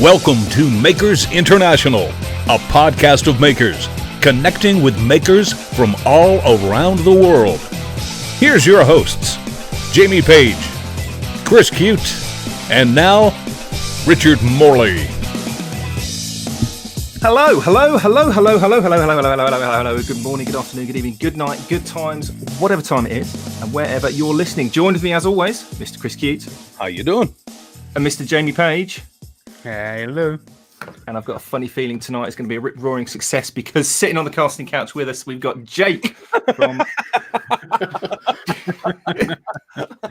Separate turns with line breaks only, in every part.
Welcome to Makers International, a podcast of makers, connecting with makers from all around the world. Here's your hosts, Jamie Page, Chris Cute, and now, Richard Morley.
Hello. Good morning, good afternoon, good evening, good night, good times, whatever time it is, and wherever you're listening. Joined with me, as always, Mr. Chris Cute.
How you doing?
And Mr. Jamie Page.
Hello.
And I've got a funny feeling tonight is going to be a rip-roaring success because sitting on the casting couch with us, we've got Jake from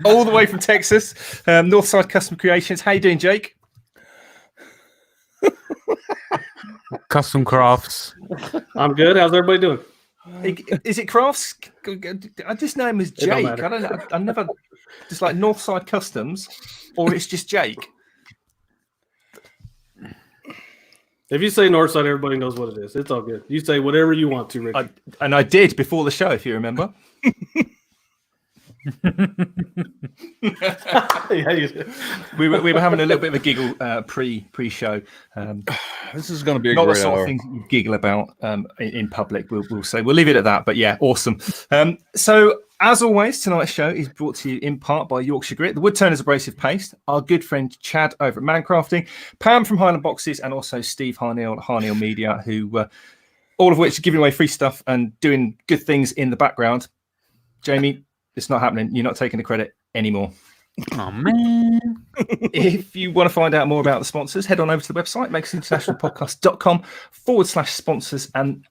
all the way from Texas, Northside Custom Creations. How you doing, Jake?
Custom Crafts.
I'm good. How's everybody doing?
Is it Crafts? I just know him as Jake. I don't know. I never just like Northside Customs, or it's just Jake.
If you say Northside, everybody knows what it is. It's all good. You say whatever you want to, Rick.
I did before the show, if you remember.
Yeah, you did.
We were having a little bit of a giggle pre-show.
This is going to be a
not
great
the sort
hour.
of thing you giggle about in public. We'll say we'll leave it at that. But yeah, awesome. So as always, tonight's show is brought to you in part by Yorkshire Grit, the Woodturners Abrasive Paste, our good friend Chad over at Mancrafting, Pam from Highland Boxes, and also Steve Harneal Media, who all of which are giving away free stuff and doing good things in the background. Jamie, it's not happening. You're not taking the credit anymore.
Oh, man.
If you want to find out more about the sponsors, head on over to the website, makersinternationalpodcast.com/sponsors, and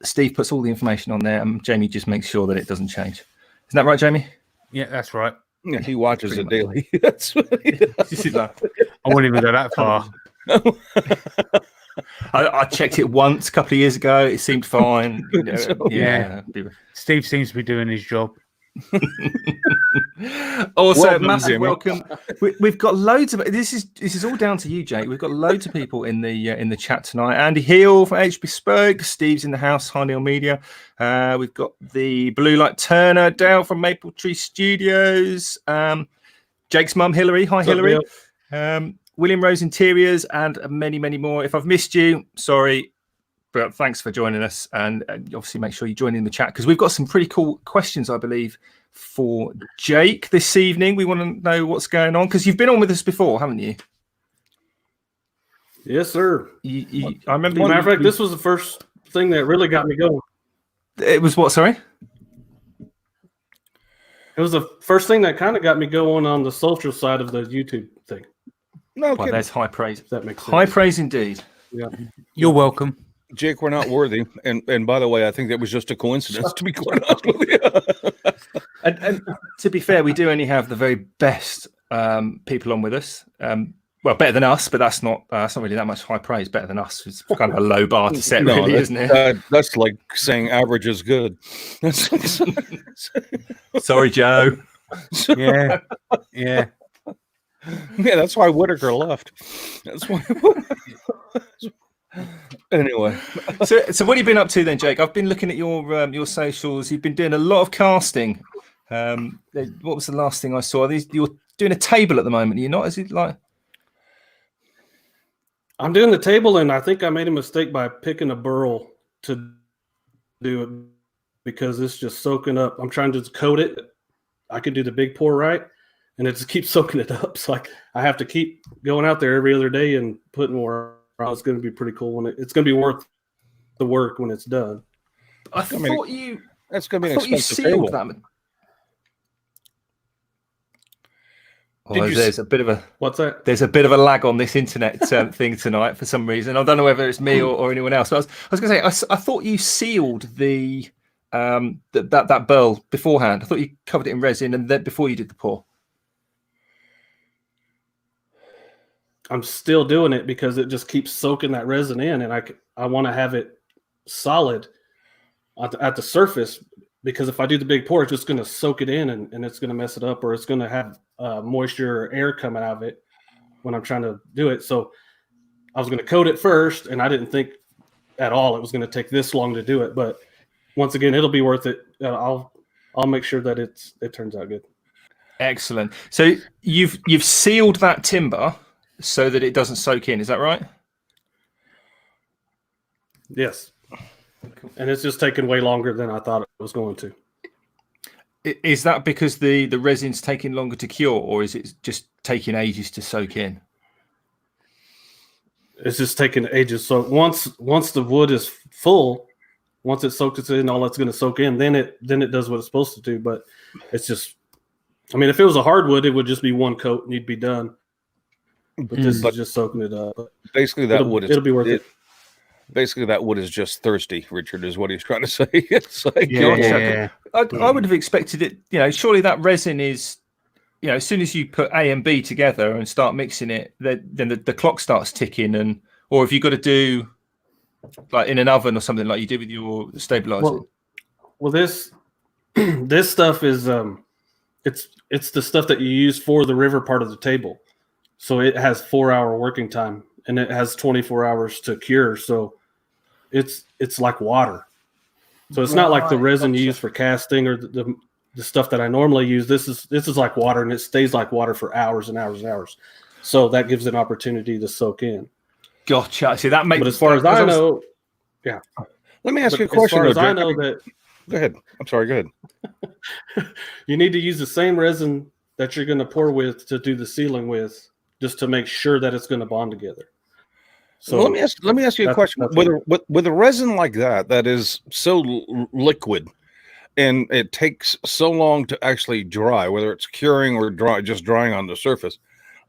Steve puts all the information on there, and Jamie just makes sure that it doesn't change. Isn't that right, Jamie?
Yeah, that's right.
Yeah, he watches
Pretty
it
much.
daily. That's what he does.
I wouldn't even go that far.
I checked it once a couple of year ago. It seemed fine.
Yeah. Steve seems to be doing his job.
Also,
Well done,
massive
Jimmy.
welcome. We've got loads of this is all down to you, Jake. We've got loads of people in the chat tonight. Andy Hill from H Bespoke, Steve's in the house, Harneal Media. We've got the Blue Light Turner, Dale from Maple Tree Studios. Jake's mum, Hillary. Hi, Hillary. William Rose Interiors, and many, many more. If I've missed you, sorry. But thanks for joining us, and obviously make sure you join in the chat because we've got some pretty cool questions, I believe, for Jake this evening. We want to know what's going on because you've been on with us before, haven't you?
Yes, sir.
I remember.
Matter of fact, this was the first thing that really got me going.
It was what? Sorry.
It was the first thing that kind of got me going on the social side of the YouTube thing.
No,
Well, there's high praise.
If that makes sense.
High praise indeed.
Yeah.
You're welcome.
Jake, we're not worthy. And by the way, I think that was just a coincidence, to be quite honest with you.
And to be fair, we do only have the very best people on with us. Well, better than us, but that's not really that much high praise. Better than us is kind of a low bar to set, really, isn't it?
That's like saying average is good. That's
Sorry, Joe.
Yeah. Yeah.
Yeah, that's why Whitaker left. That's why. Anyway,
So what have you been up to then, Jake? I've been looking at your socials. You've been doing a lot of casting. What was the last thing I saw? You're doing a table at the moment. You're not? Is it like?
I'm doing the table, and I think I made a mistake by picking a burl to do it because it's just soaking up. I'm trying to coat it. I could do the big pour right, and it just keeps soaking it up. So I have to keep going out there every other day and putting more. It's going to be pretty cool when it's going to be worth the work when it's done.
I thought you.
that's going to
I
be an
thought you
expensive
sealed
table.
that.
Did you
There's a bit of a
What's that?
there's a bit of a lag on this internet thing tonight for some reason. I don't know whether it's me or anyone else. But I was going to say I thought you sealed the that burl beforehand. I thought you covered it in resin and then before you did the pour.
I'm still doing it because it just keeps soaking that resin in, and I want to have it solid at the surface because if I do the big pour, it's just going to soak it in and it's going to mess it up, or it's going to have moisture or air coming out of it when I'm trying to do it. So I was going to coat it first, and I didn't think at all it was going to take this long to do it. But once again, it'll be worth it. I'll make sure that it turns out good.
Excellent. So you've sealed that timber so that it doesn't soak in. Is that right?
Yes. And it's just taking way longer than I thought it was going to.
Is that because the resin's taking longer to cure, or is it just taking ages to soak in?
It's just taking ages. So once the wood is full, once it soaks in, all that's going to soak in, then it does what it's supposed to do. But it's just, I mean, if it was a hardwood, it would just be one coat and you'd be done. But this is just soaking it up.
Basically, it'll
be worth it.
Basically, that wood is just thirsty, Richard, is what he's trying to say. It's like,
I would have expected it. Surely that resin is, as soon as you put A and B together and start mixing it, then the clock starts ticking. Or if you've got to do like in an oven or something like you do with your stabilizer.
Well, this this stuff is it's the stuff that you use for the river part of the table. So it has 4-hour working time and it has 24 hours to cure. So it's like water. So it's not like the resin you use for casting or the stuff that I normally use. This is like water, and it stays like water for hours and hours and hours. So that gives it an opportunity to soak in.
Gotcha. See, that makes.
But as far as I know, yeah.
Let me ask you a question.
As far as I know that.
Go ahead. I'm sorry. Go ahead.
You need to use the same resin that you're going to pour with to do the sealing with, just to make sure that it's going to bond together. So
let me ask you a question. With a resin like that is so liquid, and it takes so long to actually dry, whether it's curing or just drying on the surface,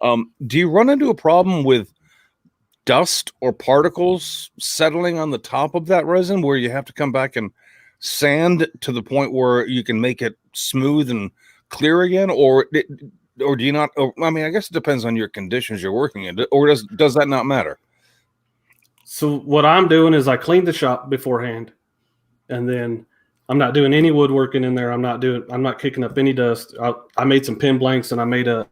do you run into a problem with dust or particles settling on the top of that resin, where you have to come back and sand to the point where you can make it smooth and clear again, or do you not? I mean, I guess it depends on your conditions you're working in, or does that not matter?
So what I'm doing is I clean the shop beforehand, and then I'm not doing any woodworking in there. I'm not kicking up any dust. I made some pin blanks and I made a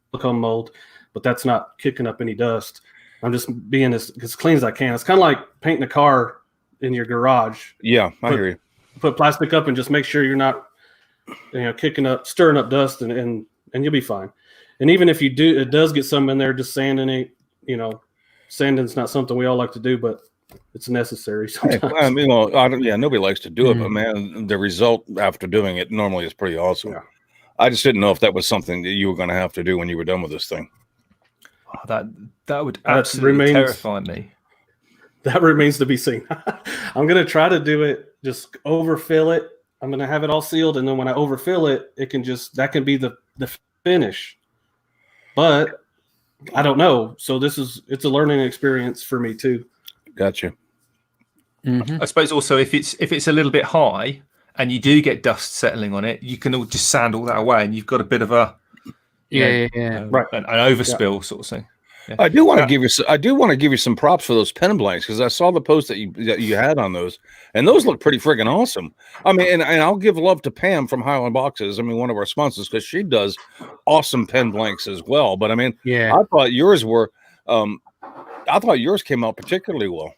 silicone mold, but that's not kicking up any dust. I'm just being as clean as I can. It's kind of like painting a car in your garage.
Yeah, I hear you.
Put plastic up and just make sure you're not, stirring up dust, and you'll be fine. And even if it does get some in there, just sanding it. Sanding's not something we all like to do, but it's necessary sometimes.
I mean, nobody likes to do it, but man, the result after doing it normally is pretty awesome. Yeah. I just didn't know if that was something that you were going to have to do when you were done with this thing.
Oh, that would absolutely terrify me.
That remains to be seen. I'm going to try to do it, just overfill it. I'm going to have it all sealed, and then when I overfill it, that can be the finish. But I don't know. So it's a learning experience for me too.
Gotcha.
Mm-hmm. I suppose also if it's a little bit high and you do get dust settling on it, you can all just sand all that away, and you've got a bit of a
right,
an overspill sort of thing. Yeah.
I do want to give you some props for those pen blanks, because I saw the post that you had on those, and those look pretty friggin' awesome. I mean, and I'll give love to Pam from Highland Boxes. I mean, one of our sponsors, because she does awesome pen blanks as well. But I mean, I thought yours came out particularly well.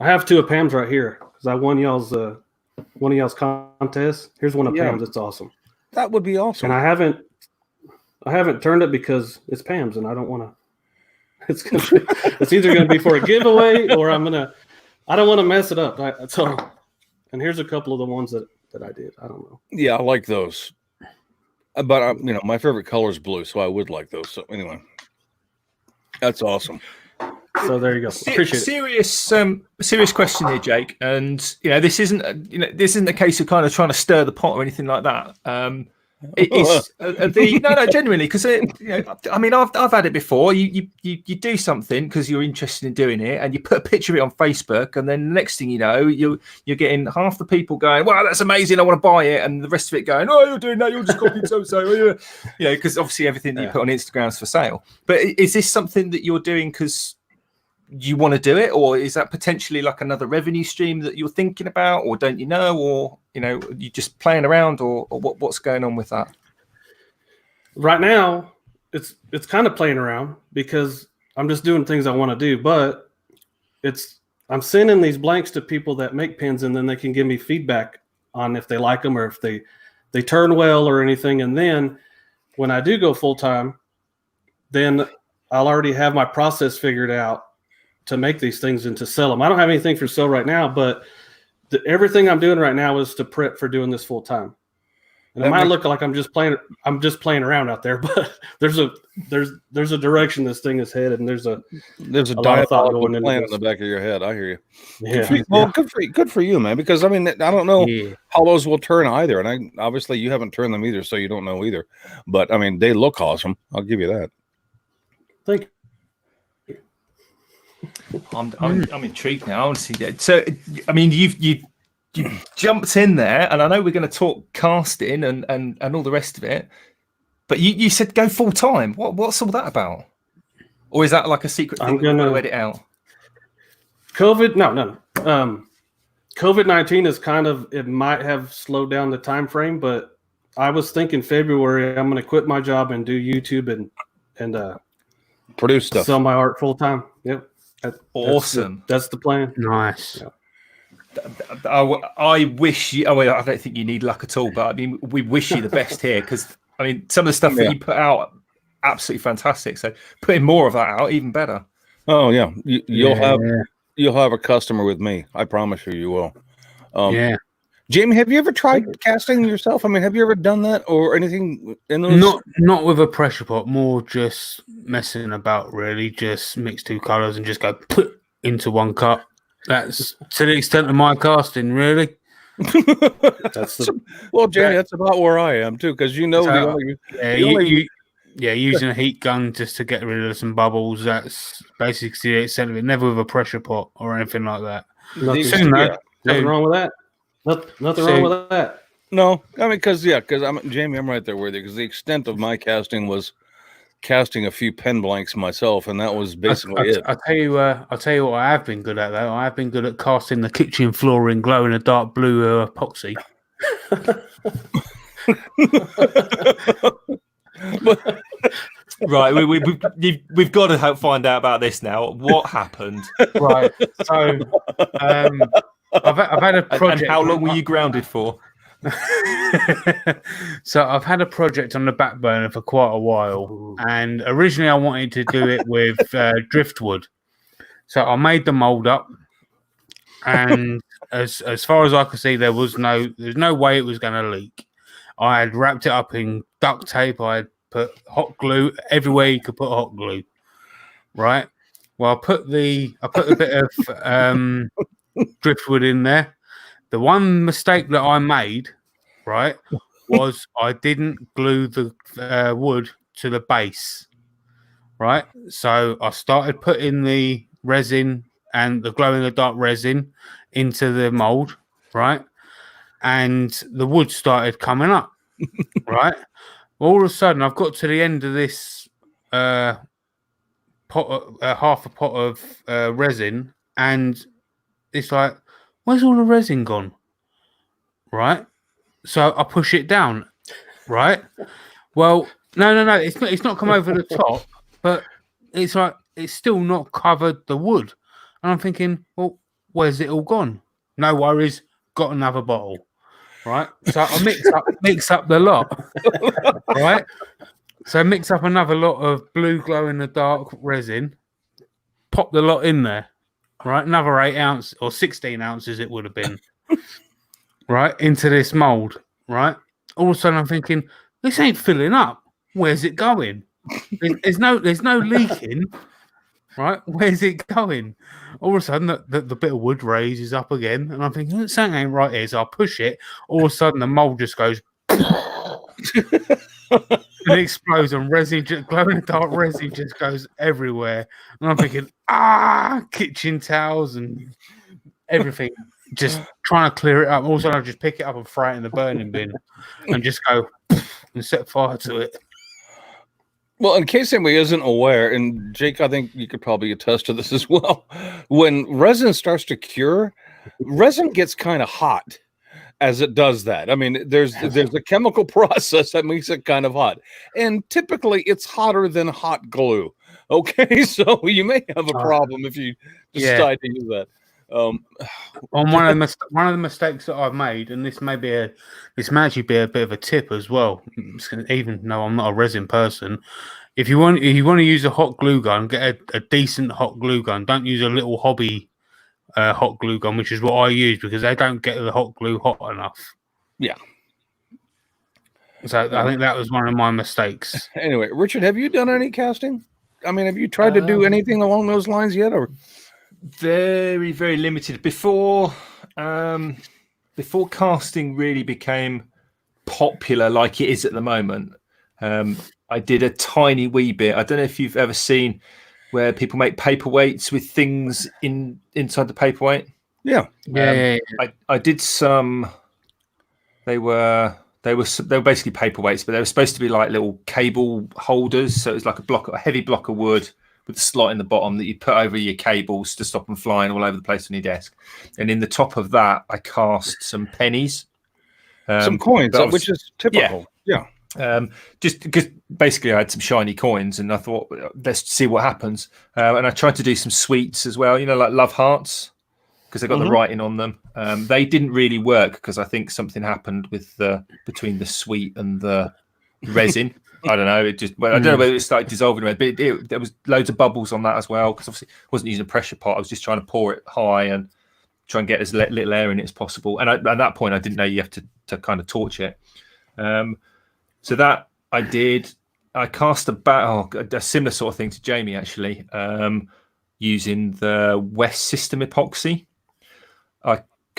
I have two of Pam's right here because I won y'all's contest. Here's one of Pam's. It's awesome.
That would be awesome.
And I haven't turned it because it's Pam's, and I don't want to. It's either going to be for a giveaway, or I don't want to mess it up. And here's a couple of the ones that I did. I don't know.
Yeah, I like those. But my favorite color is blue, so I would like those. So anyway, that's awesome.
So there you go. Appreciate
it. Serious question here, Jake. And this isn't a case of kind of trying to stir the pot or anything like that. It is no, genuinely, because I mean, I've had it before. You do something because you're interested in doing it, and you put a picture of it on Facebook, and then the next thing you know, you're getting half the people going, "Wow, that's amazing! I want to buy it," and the rest of it going, "Oh, you're doing that. You're just copying so." Because obviously everything that you put on Instagram is for sale. But is this something that you're doing because you want to do it, or is that potentially like another revenue stream that you're thinking about, or don't you know, or you just playing around, or what's going on with that?
Right now, it's kind of playing around because I'm just doing things I want to do, but I'm sending these blanks to people that make pens, and then they can give me feedback on if they like them or if they turn well or anything. And then when I do go full time, then I'll already have my process figured out to make these things and to sell them. I don't have anything for sale right now, but everything I'm doing right now is to prep for doing this full time. And it might look like I'm just playing around out there, but there's a direction this thing is headed, and there's a
diabolical plan in the back of your head. I hear you.
Yeah.
Good for you, man. Because I mean, I don't know how those will turn either, and obviously you haven't turned them either, so you don't know either. But I mean, they look awesome. I'll give you that.
Thank you.
I'm intrigued now. I want to see that. So, I mean, you jumped in there, and I know we're going to talk casting and all the rest of it, but you said go full time. What's all that about? Or is that like a secret thing I'm going to edit out?
COVID? No. COVID-19 is it might have slowed down the time frame, but I was thinking February I'm going to quit my job and do YouTube and
produce stuff,
sell my art full time. Yep.
Awesome.
That's the plan.
Nice.
Yeah.
I wish you. I don't think you need luck at all, but I mean, we wish you the best here, because I mean, some of the stuff that you put out, absolutely fantastic. So putting more of that out, even better.
Oh yeah, you'll have a customer with me. I promise you, you will. Jamie, have you ever tried casting yourself? I mean, have you ever done that or anything in those?
Not with a pressure pot. More just messing about. Really, just mix two colors and just go put into one cup. That's to the extent of my casting, really.
Well, Jamie, that's about where I am too, because
using a heat gun just to get rid of some bubbles. That's basically the extent of it. Never with a pressure pot or anything like that.
Nothing wrong with that. Nothing wrong with that.
No, I mean, because Jamie, I'm right there with you, because the extent of my casting was casting a few pen blanks myself, and that was basically it.
I'll tell you what I have been good at, though. I have been good at casting the kitchen floor in glow in a dark blue epoxy.
Right, we've got to find out about this now. What happened?
Right, so I've had a project.
And how long were you grounded for?
So I've had a project on the back burner for quite a while, and originally I wanted to do it with driftwood. So I made the mold up, and as far as I could see, there's no way it was going to leak. I had wrapped it up in duct tape. I had put hot glue everywhere you could put hot glue. Right. Well, I put a bit of driftwood in there. The one mistake that I made, right, was I didn't glue the wood to the base, right? So I started putting the resin and the glow-in-the-dark resin into the mold, right? And the wood started coming up, right? All of a sudden, I've got to the end of this half a pot of resin, and it's like, where's all the resin gone? Right? So I push it down. Right? Well, no. It's not come over the top, but it's like it's still not covered the wood. And I'm thinking, well, where's it all gone? No worries, got another bottle. Right? So I mix up the lot. Right? So mix up another lot of blue glow in the dark resin, pop the lot in there. Right, another 8 ounce or 16 ounces it would have been, right, into this mold, right. All of a sudden, I'm thinking, this ain't filling up. Where's it going? There's no leaking, right? Where's it going? All of a sudden, the bit of wood raises up again, and I'm thinking, something ain't right here. So I push it. All of a sudden, the mold just goes. It explodes, and resin, glowing dark resin, just goes everywhere. And I'm thinking, kitchen towels and everything, just trying to clear it up. Also, I just pick it up and throw it in the burning bin, and just go and set fire to it.
Well, in case anybody isn't aware, and Jake, I think you could probably attest to this as well. When resin starts to cure, resin gets kind of hot. As it does that. I mean, there's a chemical process that makes it kind of hot. And typically it's hotter than hot glue. Okay, so you may have a problem if you decide to use that.
On one of the mistakes that I've made, and this may actually be a bit of a tip as well, even though I'm not a resin person, if you want to use a hot glue gun, get a decent hot glue gun. Don't use a little hobby hot glue gun, which is what I use because they don't get the hot glue hot enough.
Yeah.
So I think that was one of my mistakes.
Anyway, Richard, have you done any casting? I mean, have you tried to do anything along those lines yet? Or
very, very limited. Before casting really became popular like it is at the moment, I did a tiny wee bit. I don't know if you've ever seen where people make paperweights with things inside the paperweight.
Yeah.
I did some. They were basically paperweights, but they were supposed to be like little cable holders. So it was like a heavy block of wood with a slot in the bottom that you put over your cables to stop them flying all over the place on your desk. And in the top of that, I cast some pennies,
some coins, which is typical. Yeah.
Just because basically I had some shiny coins, and I thought let's see what happens. And I tried to do some sweets as well. Like love hearts, because they got the writing on them. They didn't really work because I think something happened with between the sweet and the resin. I don't know. I don't know whether it started dissolving, but there was loads of bubbles on that as well. Because obviously I wasn't using a pressure pot. I was just trying to pour it high and try and get as little air in it as possible. And at that point, I didn't know you have to kind of torch it. So that I did. I cast a similar sort of thing to Jamie actually, using the West System epoxy.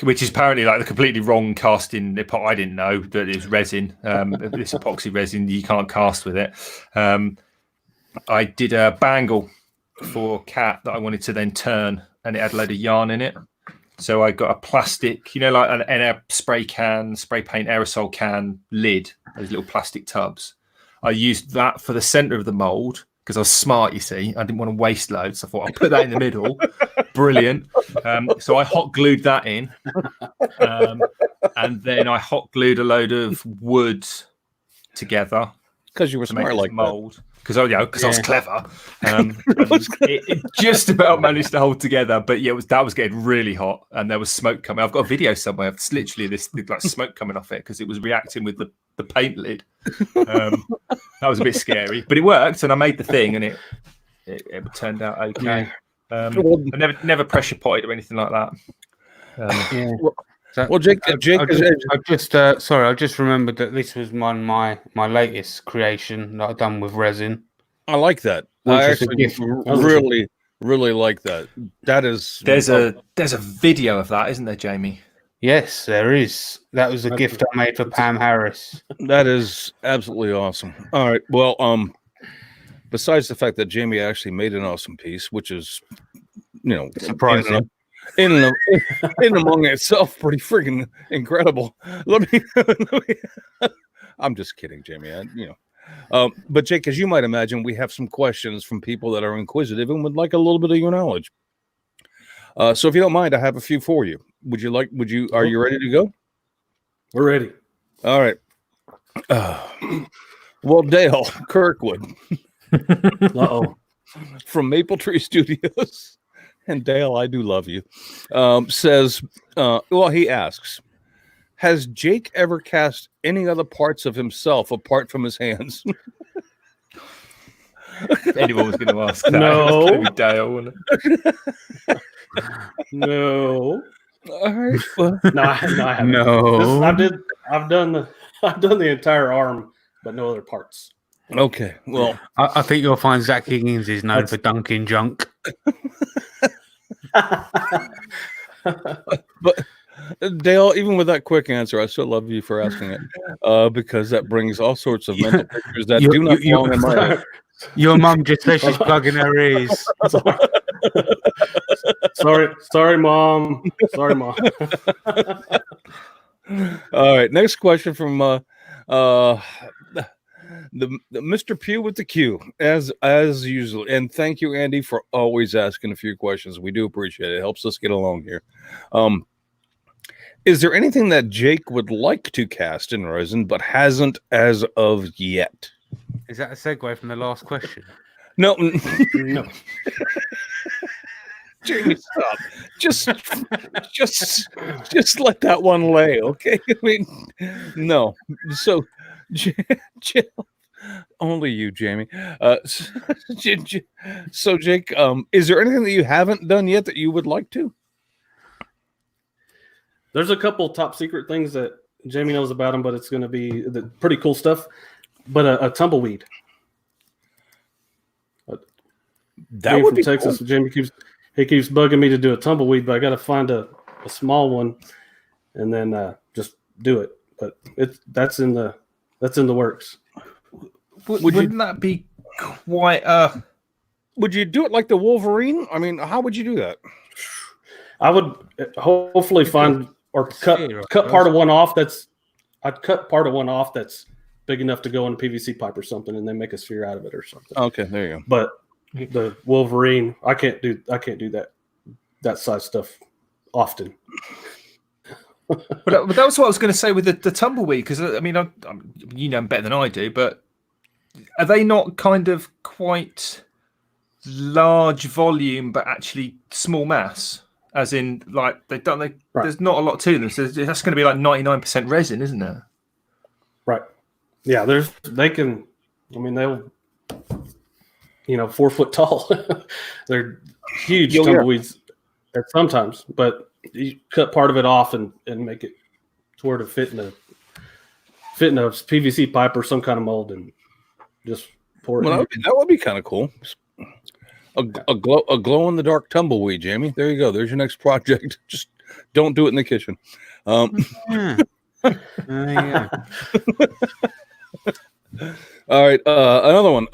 Which is apparently like the completely wrong casting. I didn't know that it was resin. This epoxy resin, you can't cast with it. I did a bangle for Cat that I wanted to then turn, and it had a load of yarn in it. So I got a plastic, like a spray paint aerosol can lid, those little plastic tubs. I used that for the center of the mold because I was smart, you see. I didn't want to waste loads. So I thought I'll put that in the middle. Brilliant. So I hot glued that in. And then I hot glued a load of wood together.
Because you were smart like
mold. Because I was clever. It just about managed to hold together. But yeah, that was getting really hot, and there was smoke coming. I've got a video somewhere. It's literally this like smoke coming off it because it was reacting with the paint lid. That was a bit scary, but it worked, and I made the thing, and it turned out okay. I never pressure potted or anything like that.
Well, Jake, I just remembered that this was my latest creation that I've done with resin.
I like that. I actually really like that. That is
there's a video of that, isn't there, Jamie?
Yes, there is. That was a gift I made for Pam Harris.
That is absolutely awesome. All right. Well, besides the fact that Jamie actually made an awesome piece, which is,
surprising.
In and among itself, pretty freaking incredible. I'm just kidding, Jamie. But Jake, as you might imagine, we have some questions from people that are inquisitive and would like a little bit of your knowledge. So if you don't mind, I have a few for you. Are you ready to go?
We're ready.
All right. Well, Dale Kirkwood from Maple Tree Studios. And Dale, I do love you. Says, he asks, has Jake ever cast any other parts of himself apart from his hands?
If anyone was going to ask that,
no,
it was Dale, wasn't it?
No.
All right. Well,
No, I haven't.
No.
I've done the entire arm, but no other parts.
Okay. Well,
I think you'll find Zach Higgins is known for dunking junk.
But Dale, even with that quick answer, I still love you for asking it, because that brings all sorts of mental pictures that do not belong in my head.
Your mum just says she's plugging her ears.
Sorry, Mom. Sorry, Mom.
All right. Next question from the Mr. Pugh with the Q, as usual. And thank you, Andy, for always asking a few questions. We do appreciate it. It helps us get along here. Is there anything that Jake would like to cast in resin but hasn't as of yet?
Is that a segue from the last question?
No.
No.
Jamie, stop. Just let that one lay, okay? I mean, no. So, Jill, Only you, Jamie. So, Jake, is there anything that you haven't done yet that you would like to?
There's a couple top secret things that Jamie knows about them, but it's going to be the pretty cool stuff. But a tumbleweed.
That
Being
would
from
be
Texas.
cool.
Jamie keeps bugging me to do a tumbleweed, but I got to find a small one and then just do it. But that's in the works.
Wouldn't that be quite
Would you do it like the Wolverine? I mean, how would you do that?
I would hopefully find or cut part of one off. I'd cut part of one off that's big enough to go in a PVC pipe or something, and then make a sphere out of it or something.
Okay, there you go.
But the Wolverine, I can't do that size stuff often.
But that was what I was going to say with the tumbleweed, because I mean, you know better than I do, but are they not kind of quite large volume, but actually small mass? As in, like right. There's not a lot to them, so that's going to be like 99% resin, isn't it?
Right. Yeah. They'll 4 foot tall. They're huge tumbleweeds sometimes, but you cut part of it off and make it to where to fit in a PVC pipe or some kind of mold and just pour it.
Well, that would be kind of cool. A glow in the dark tumbleweed, Jamie. There you go. There's your next project. Just don't do it in the kitchen.
Yeah.
All right, another one.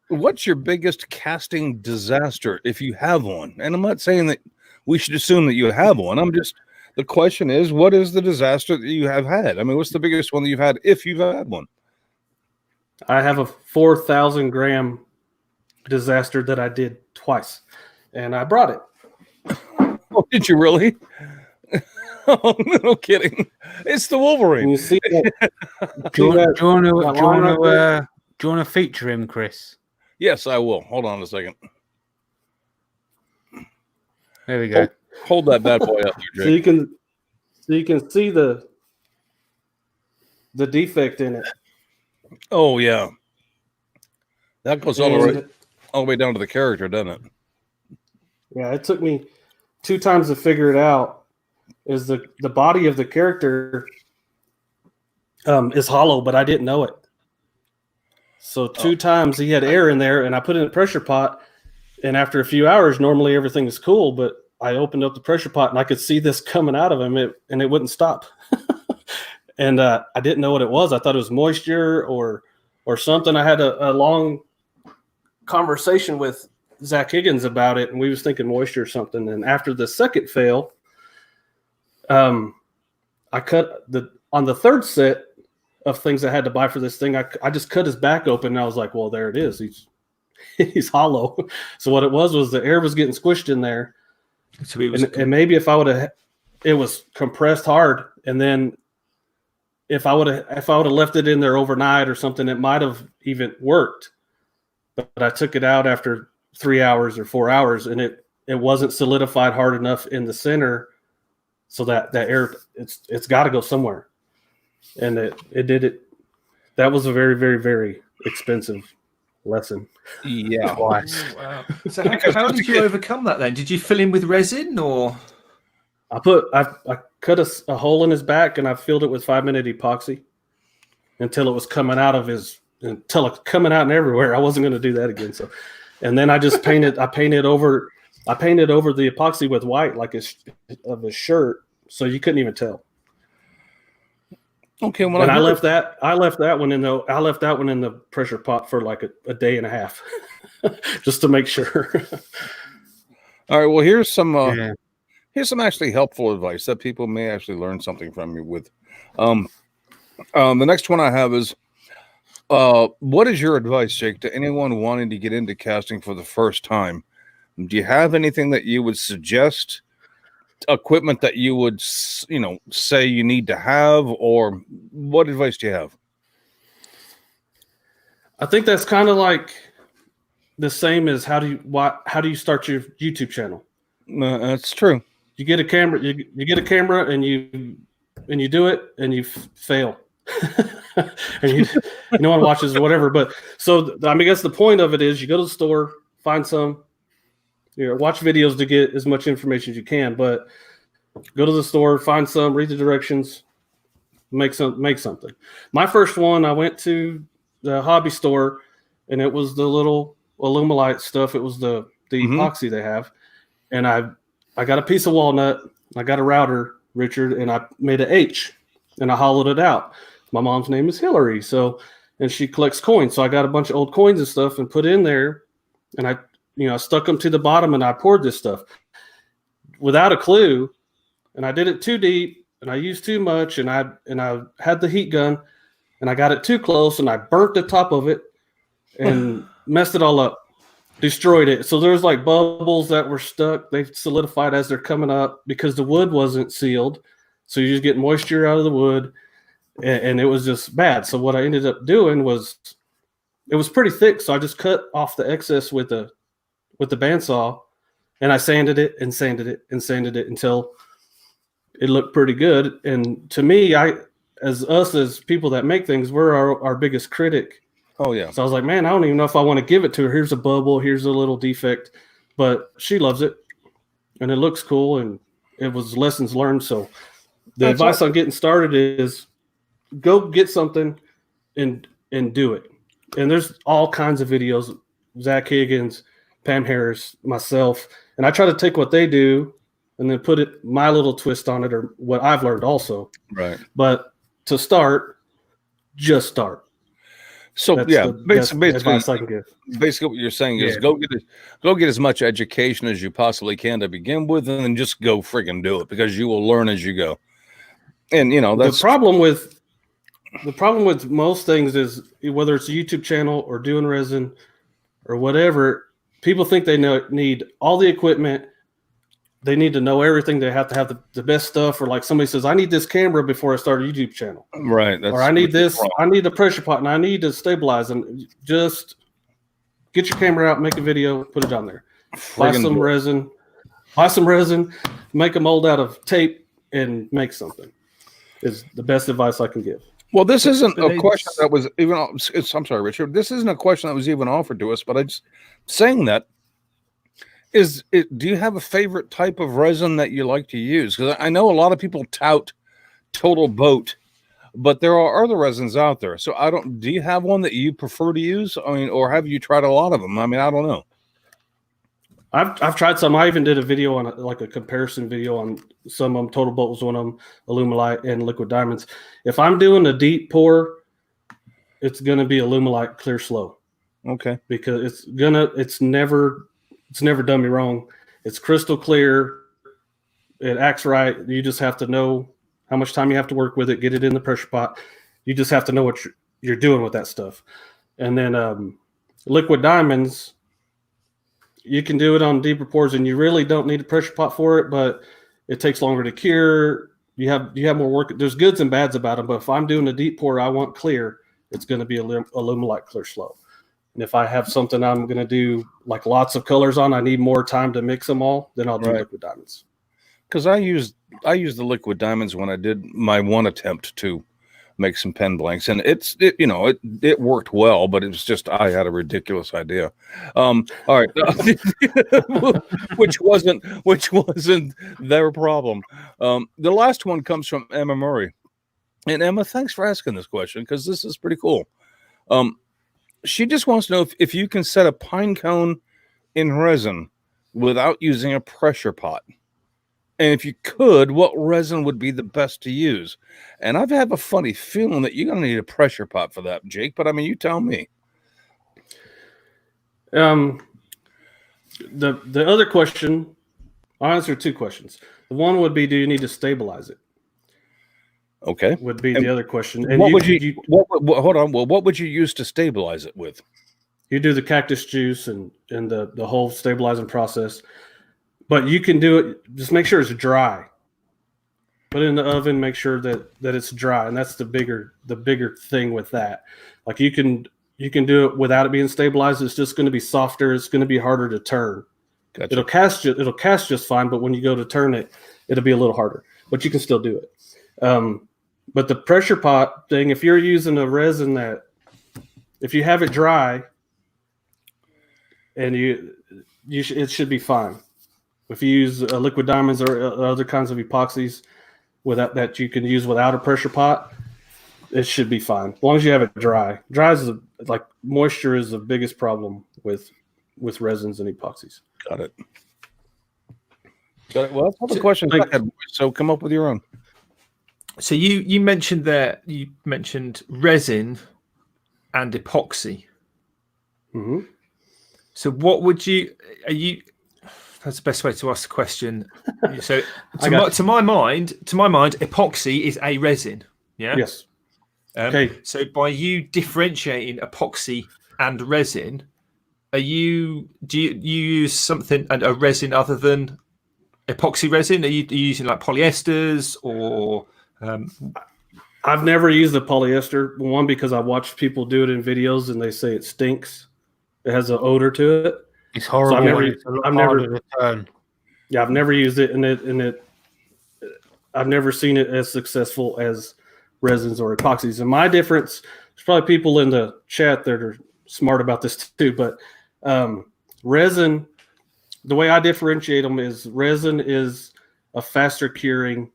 What's your biggest casting disaster, if you have one? And I'm not saying that we should assume that you have one. The question is, what is the disaster that you have had? I mean, what's the biggest one that you've had, if you've had one?
I have a 4,000 gram disaster that I did twice, and I brought it.
Oh, did you really? Oh, no kidding. It's the Wolverine.
You see that?
Do you want to feature him, Chris?
Yes, I will. Hold on a second.
There we go.
Hold that bad boy up there, Jake.
So you can see the defect in it.
Oh yeah, that goes all the way down to the character, doesn't it?
Yeah, it took me 2 times to figure it out. Is the body of the character is hollow, but I didn't know it. So 2 times he had air in there, and I put it in a pressure pot. And after a few hours, normally everything is cool, but I opened up the pressure pot and I could see this coming out of him, and it wouldn't stop. And I didn't know what it was. I thought it was moisture or something. I had a long conversation with Zach Higgins about it, and we was thinking moisture or something. And after the second fail, I cut on the third set of things I had to buy for this thing. I just cut his back open, and I was like, well, there it is. He's hollow. So what it was the air was getting squished in there. So and maybe if I would have, it was compressed hard, and then if I would have left it in there overnight or something, it might have even worked. But I took it out after 3 hours or 4 hours, and it wasn't solidified hard enough in the center, so that air it's got to go somewhere, and it did it. That was a very, very, very expensive lesson.
Yeah.
Twice. Wow. So how did you overcome that then? Did you fill in with resin, or?
I cut a hole in his back, and I filled it with 5-minute epoxy until it was coming out of until it's coming out and everywhere. I wasn't going to do that again. So, and then I just painted over the epoxy with white, like his shirt, so you couldn't even tell.
Okay, well,
and I left that one in the pressure pot for like a day and a half, just to make sure.
All right. Well, here's some actually helpful advice that people may actually learn something from you with. The next one I have is, what is your advice, Jake, to anyone wanting to get into casting for the first time? Do you have anything that you would suggest? Equipment that you would, say you need to have, or what advice do you have?
I think that's kind of like the same as how do you start your YouTube channel?
That's true.
You get a camera, you get a camera, and you do it, and you fail. and you don't want to watch this or whatever. But so I guess the point of it is you go to the store, find some, watch videos to get as much information as you can. But go to the store, find some, read the directions, make something. My first one, I went to the hobby store, and it was the little Alumilite stuff. It was the epoxy they have, and I got a piece of walnut. I got a router, Richard, and I made an H, and I hollowed it out. My mom's name is Hillary, and she collects coins. So I got a bunch of old coins and stuff and put in there, and I stuck them to the bottom, and I poured this stuff without a clue, and I did it too deep, and I used too much, and I had the heat gun, and I got it too close, and I burnt the top of it, and messed it all up. Destroyed it. So there's like bubbles that were stuck. They solidified as they're coming up because the wood wasn't sealed. So you just get moisture out of the wood, and it was just bad. So what I ended up doing was, it was pretty thick. So I just cut off the excess with the bandsaw, and I sanded it and sanded it and sanded it until it looked pretty good. And to me, as people that make things, we're our biggest critic.
Oh, yeah.
So I was like, man, I don't even know if I want to give it to her. Here's a bubble. Here's a little defect. But she loves it, and it looks cool, and it was lessons learned. So the advice on getting started is go get something and do it. And there's all kinds of videos, Zach Higgins, Pam Harris, myself. And I try to take what they do and then put my little twist on it, or what I've learned also.
Right.
But to start, just start.
So
That's
basically,
advice I can give.
Basically, what you're saying is go get as much education as you possibly can to begin with, and then just go friggin' do it, because you will learn as you go. And that's
the problem with most things is, whether it's a YouTube channel or doing resin or whatever, people think they need all the equipment. They need to know everything. They have to have the best stuff. Or like somebody says, I need this camera before I start a YouTube channel.
right.
Or I need this. I need a pressure pot, and I need to stabilize them. Just get your camera out, make a video, put it on there. Buy some resin, make a mold out of tape, and make something. Is the best advice I can give.
Well, this isn't a question that was even. I'm sorry, Richard. This isn't a question that was even offered to us, but I just saying that. Do you have a favorite type of resin that you like to use? Because I know a lot of people tout Total Boat, but there are other resins out there. So do you have one that you prefer to use? I mean, or have you tried a lot of them? I mean, I don't know.
I've tried some. I even did a video on a comparison video on some of them. Total Boat was one of them, Alumilite and Liquid Diamonds. If I'm doing a deep pour, it's going to be Alumilite Clear Slow.
Okay.
Because it's never done me wrong. It's crystal clear. It acts right. You just have to know how much time you have to work with it, get it in the pressure pot. You just have to know what you're doing with that stuff. And then Liquid Diamonds, you can do it on deeper pours, and you really don't need a pressure pot for it, but it takes longer to cure. You have more work. There's goods and bads about them, but if I'm doing a deep pour, I want clear, it's going to be Alumilite Clear Slow. And if I have something I'm going to do like lots of colors on, I need more time to mix them all, then I'll do Liquid Diamonds. Because
I used the Liquid Diamonds when I did my one attempt to make some pen blanks, and it worked well, but it was just I had a ridiculous idea. All right, which wasn't their problem. The last one comes from Emma Murray, and Emma, thanks for asking this question, because this is pretty cool. She just wants to know if you can set a pine cone in resin without using a pressure pot. And if you could, what resin would be the best to use? And I've had a funny feeling that you're going to need a pressure pot for that, Jake. But I mean, you tell me.
The other question, I'll answer two questions. The one would be, do you need to stabilize it?
Okay.
Would be the other question. And
what would you hold on. Well, what would you use to stabilize it with?
You do the cactus juice and the whole stabilizing process. But you can do it, just make sure it's dry. Put it in the oven, make sure that it's dry. And that's the bigger thing with that. Like you can do it without it being stabilized. It's just going to be softer. It's going to be harder to turn. Gotcha. It'll cast just fine, but when you go to turn it, it'll be a little harder. But you can still do it. But the pressure pot thing, if you're using a resin if you have it dry, and it should be fine. If you use liquid diamonds or other kinds of epoxies that you can use without a pressure pot, it should be fine as long as you have it dry. Moisture is the biggest problem with resins and epoxies.
Got it. Well, that's all the questions I had. So come up with your own.
So you mentioned resin and epoxy.
Mm-hmm.
So what would that's the best way to ask the question. So to my mind, epoxy is a resin. Yeah.
Yes.
Okay. So by you differentiating epoxy and resin, do you use something and a resin other than epoxy resin? Are you using like polyesters or?
I've never used the polyester one because I watched people do it in videos and they say it stinks. It has an odor to it.
It's horrible.
So I've never used it, and I've never seen it as successful as resins or epoxies. And my difference, there's probably people in the chat that are smart about this too, but resin, the way I differentiate them is resin is a faster curing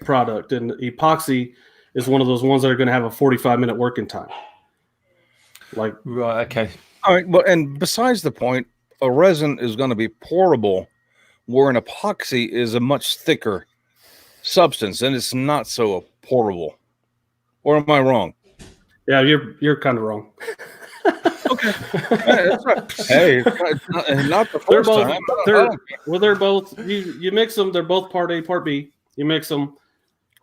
product, and epoxy is one of those ones that are going to have a 45-minute working time.
Right, okay.
All right, well, and besides the point, a resin is going to be pourable, where an epoxy is a much thicker substance, and it's not so pourable. Or am I wrong?
Yeah, you're kind of wrong.
Okay. That's right. Hey, it's not the first time.
They're both. You mix them. They're both part A, part B. You mix them.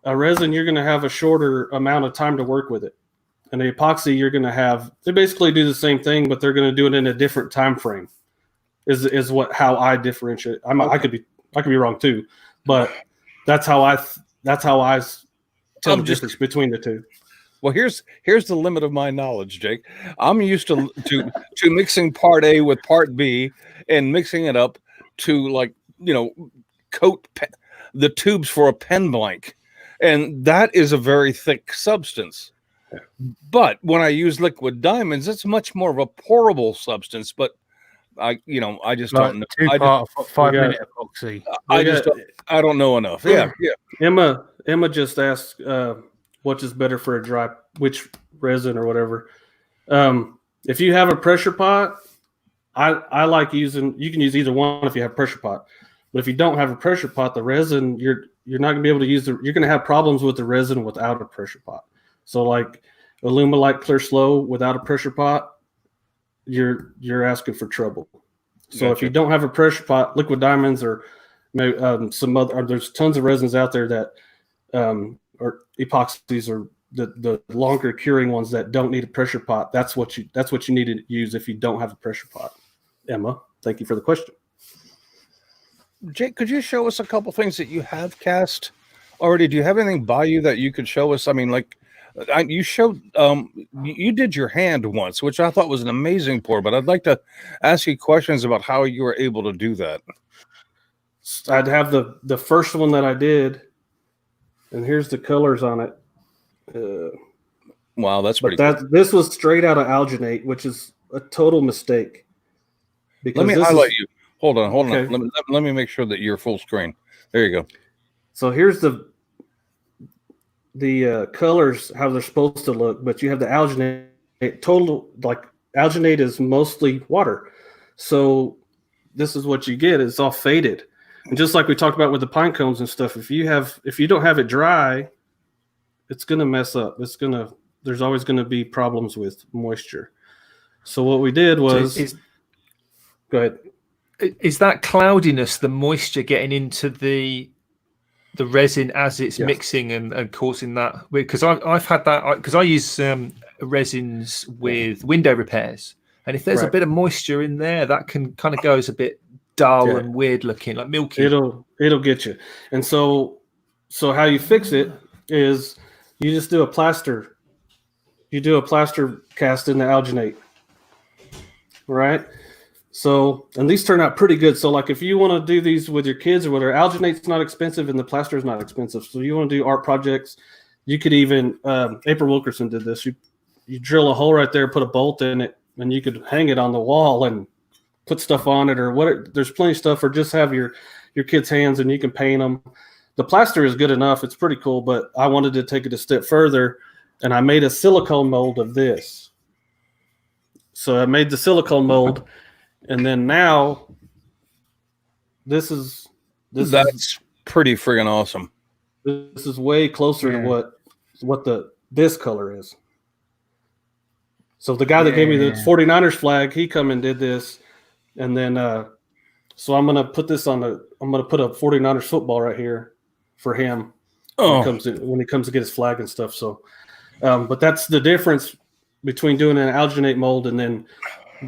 A resin, you're going to have a shorter amount of time to work with it. And the epoxy, you're going to have. They basically do the same thing, but they're going to do it in a different time frame. Is how I differentiate. I could be wrong too, but that's how I tell the difference between the two.
Well, here's the limit of my knowledge, Jake. I'm used to mixing part A with part B and mixing it up to coat the tubes for a pen blank, and that is a very thick substance. But when I use liquid diamonds, it's much more of a pourable substance. But I just don't know.
5-minute epoxy.
I don't know enough. Yeah.
Emma just asked which is better for a dry, which resin or whatever. If you have a pressure pot, I like using. You can use either one if you have a pressure pot. But if you don't have a pressure pot, the resin you're not gonna be able to use you're gonna have problems with the resin without a pressure pot. So like Alumilite Clear Slow without a pressure pot, you're asking for trouble. So If you don't have a pressure pot, liquid diamonds or maybe some other, there's tons of resins out there that or epoxies or the longer curing ones that don't need a pressure pot. That's what you need to use if you don't have a pressure pot. Emma, thank you for the question.
Jake, could you show us a couple things that you have cast already? Do you have anything by you that you could show us? I mean, you showed you did your hand once, which I thought was an amazing pour, but I'd like to ask you questions about how you were able to do that.
I'd have the first one that I did, and here's the colors on it.
Wow, that's pretty cool.
This was straight out of alginate, which is a total mistake.
Let me highlight you. Hold on. Okay. Let me make sure that you're full screen. There you go.
So here's the colors, how they're supposed to look, but you have the alginate. Alginate is mostly water. So this is what you get. It's all faded. And just like we talked about with the pine cones and stuff, if you don't have it dry, it's going to mess up. There's always going to be problems with moisture. So what we did was, go ahead.
Is that cloudiness the moisture getting into the resin as it's mixing and causing that? Because I've had that, because I use resins with window repairs, and if there's a bit of moisture in there, that can kind of go as a bit dull and weird looking, like milky.
It'll get you. And so how you fix it is you just do a plaster. You do a plaster cast in the alginate, right? So, and these turn out pretty good. So like if you want to do these with your kids or whatever, alginate's not expensive and the plaster is not expensive. So you want to do art projects, You could even April Wilkerson did this. You drill a hole right there, put a bolt in it, and you could hang it on the wall and put stuff on it or what. There's plenty of stuff, or just have your kids' hands and you can paint them. The plaster is good enough. It's pretty cool, but I wanted to take it a step further, and I made a silicone mold of this. So I made the silicone mold, and then now that's
pretty friggin' awesome.
This is way closer to what this color is. So the guy that gave me the 49ers flag, he come and did this. And then so I'm gonna put this I'm gonna put a 49ers football right here for him when he comes to get his flag and stuff. So but that's the difference between doing an alginate mold and then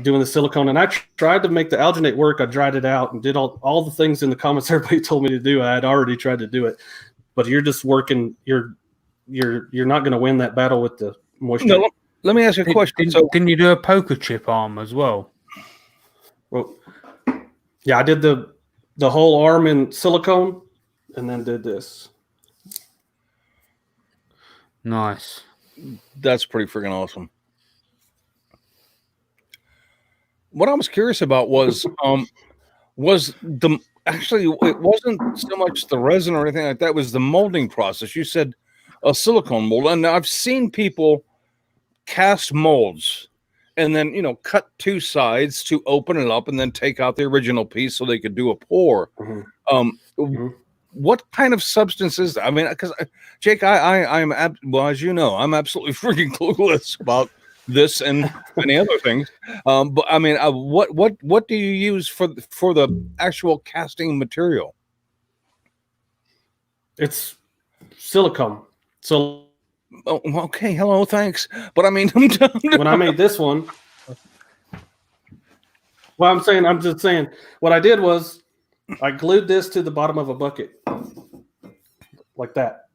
doing the silicone. And I tried to make the alginate work. I dried it out and did all the things in the comments everybody told me to do. I had already tried to do it. But you're just working. You're not going to win that battle with the moisture.
No, let me ask you a question.
Didn't you do a poker chip arm as well?
Well, yeah, I did the whole arm in silicone, and then did this.
Nice.
That's pretty freaking awesome. What I was curious about was actually, it wasn't so much the resin or anything like that. It was the molding process. You said a silicone mold. And I've seen people cast molds and then, cut two sides to open it up and then take out the original piece so they could do a pour. Mm-hmm. What kind of substance is that? I mean, because Jake, I'm as you know, I'm absolutely freaking clueless about this and many other things. But I mean, what do you use for the actual casting material?
It's silicone. So,
okay, hello, thanks. But I mean,
when I made this one, I'm just saying, what I did was I glued this to the bottom of a bucket like that.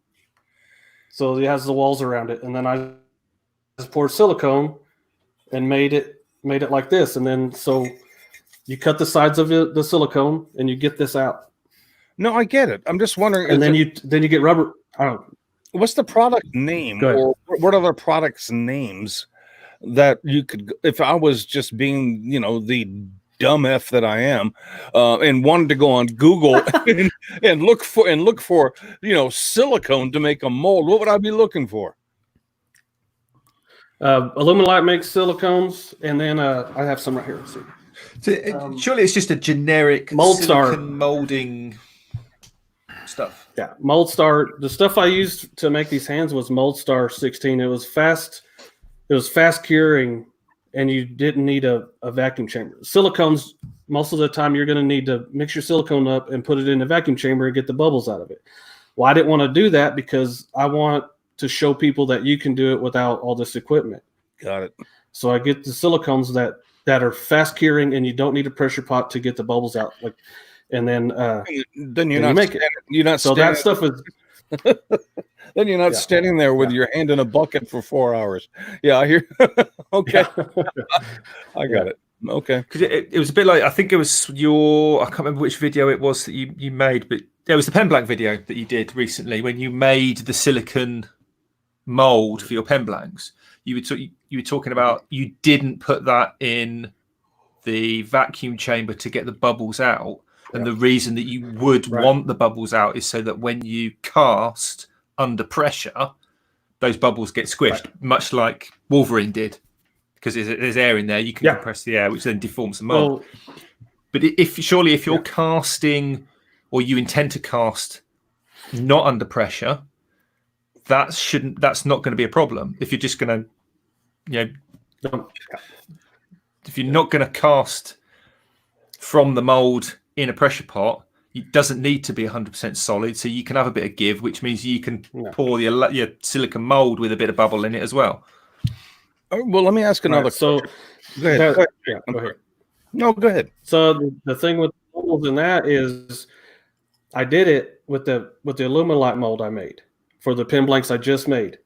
So it has the walls around it, and then I just poured silicone and made it like this, and then so you cut the sides of the silicone and you get this out.
No, I get it. I'm just wondering.
And then you get rubber. I don't know.
What's the product name, or what other products names that you could? If I was just being, the dumb F that I am, and wanted to go on Google and look for silicone to make a mold, what would I be looking for?
Illuminate makes silicones, and then I have some right here. Let's see.
So surely it's just a generic
Mold Star
molding stuff.
Yeah, Mold Star. The stuff I used to make these hands was Mold Star 16. It was fast curing, and you didn't need a vacuum chamber. Silicones, most of the time you're going to need to mix your silicone up and put it in a vacuum chamber and get the bubbles out of it. Well, I didn't want to do that because I want to show people that you can do it without all this equipment.
Got it.
So I get the silicones that are fast curing, and you don't need a pressure pot to get the bubbles out. And then
you're not
make it.
You're not.
So that stuff is.
Then you're not standing there with your hand in a bucket for 4 hours. Yeah, I hear. Okay, I got it. Okay,
because it was a bit like, I think it was I can't remember which video it was that you made, but it was the pen blank video that you did recently when you made the silicone mold for your pen blanks. You were talking about you didn't put that in the vacuum chamber to get the bubbles out, and the reason that you would want the bubbles out is so that when you cast under pressure, those bubbles get squished, much like Wolverine did, because there's air in there. You can compress the air, which then deforms the mold. But if you're casting, or you intend to cast not under pressure, that's not going to be a problem. If you're just going to, if you're not going to cast from the mold in a pressure pot, it doesn't need to be 100% solid, so you can have a bit of give, which means you can pour your silicone mold with a bit of bubble in it as well.
Well, let me ask another question. Go ahead.
Go ahead.
No, go ahead.
So the thing with molds in that is, I did it with the Illuminate mold I made for the pen blanks I just made,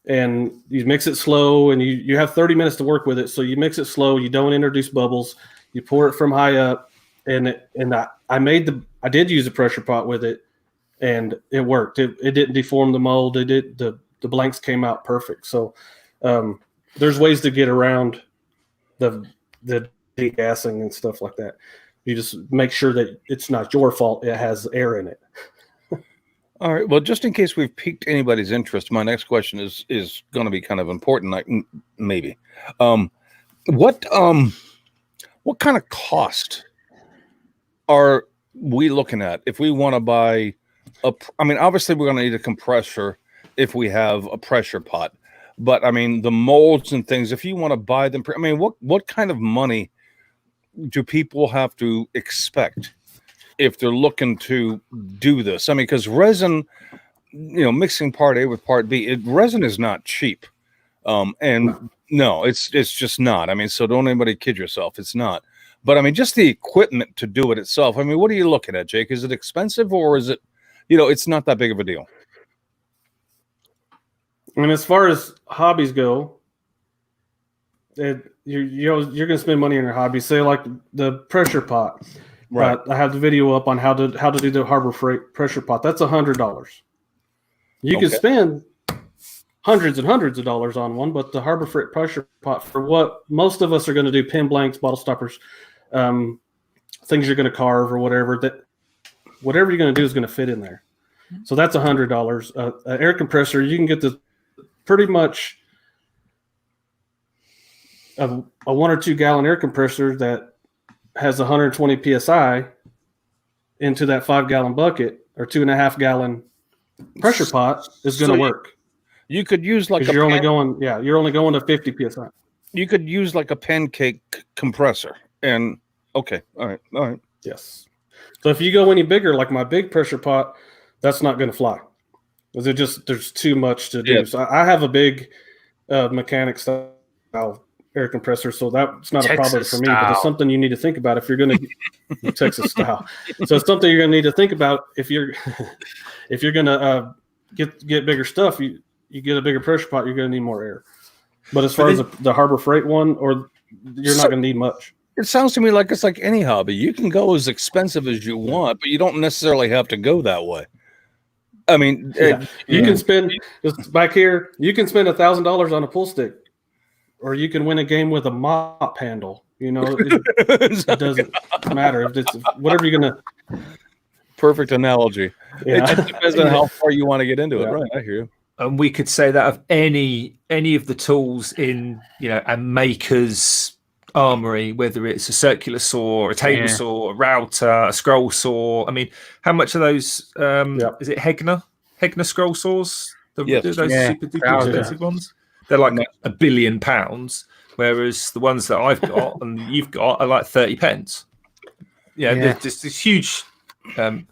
and you mix it slow, and you have 30 minutes to work with it. So you mix it slow. You don't introduce bubbles. You pour it from high up, and I did use a pressure pot with it, and it worked. It didn't deform the mold. The the blanks came out perfect. So there's ways to get around the degassing and stuff like that. You just make sure that it's not your fault. It has air in it.
All right. Well, just in case we've piqued anybody's interest, my next question is going to be kind of important. Maybe. What kind of cost are we looking at if we want to buy obviously we're going to need a compressor if we have a pressure pot, but I mean the molds and things, if you want to buy them, what kind of money do people have to expect if they're looking to do this? I mean, because resin, mixing part A with part B, resin is not cheap. And no, it's just not. I mean, so don't anybody kid yourself. It's not. But I mean, just the equipment to do it itself. I mean, what are you looking at, Jake? Is it expensive, or is it, it's not that big of a deal?
I mean, as far as hobbies go, you're going to spend money on your hobby. Say like the pressure pot. Right. I have the video up on how to do the Harbor Freight pressure pot. That's $100. You can spend hundreds and hundreds of dollars on one, but the Harbor Freight pressure pot, for what most of us are going to do, pin blanks, bottle stoppers, things you're going to carve or whatever, whatever you're going to do is going to fit in there. So that's $100. An air compressor, you can get the pretty much a 1 or 2 gallon air compressor that has 120 psi into that 5 gallon bucket or 2.5 gallon pressure pot is going to work.
You could use like
you're only going to 50 psi.
You could use like a pancake compressor, and all right.
Yes. So if you go any bigger, like my big pressure pot, that's not going to fly because there's too much to do. Yeah. So I have a big mechanic style air compressor, so that's not a problem for me, but it's something you need to think about if you're going to Texas style. So it's something you're going to need to think about if you're going to get bigger stuff. You get a bigger pressure pot, you're going to need more air. But as far as the Harbor Freight one, you're not going to need much.
It sounds to me like it's like any hobby. You can go as expensive as you want, but you don't necessarily have to go that way. I mean,
you can spend just back here. You can spend $1,000 on a pool stick. Or you can win a game with a mop handle. It doesn't matter if it's whatever you're gonna.
Perfect analogy. Yeah. It just depends on how far you want to get into it. Right, I hear you.
And we could say that of any of the tools in a maker's armory, whether it's a circular saw, a table saw, a router, a scroll saw. I mean, how much of those is it Hegner scroll saws? Those super duper expensive ones. They're like £1 billion, whereas the ones that I've got and you've got are like 30 pence. There's just this huge.
It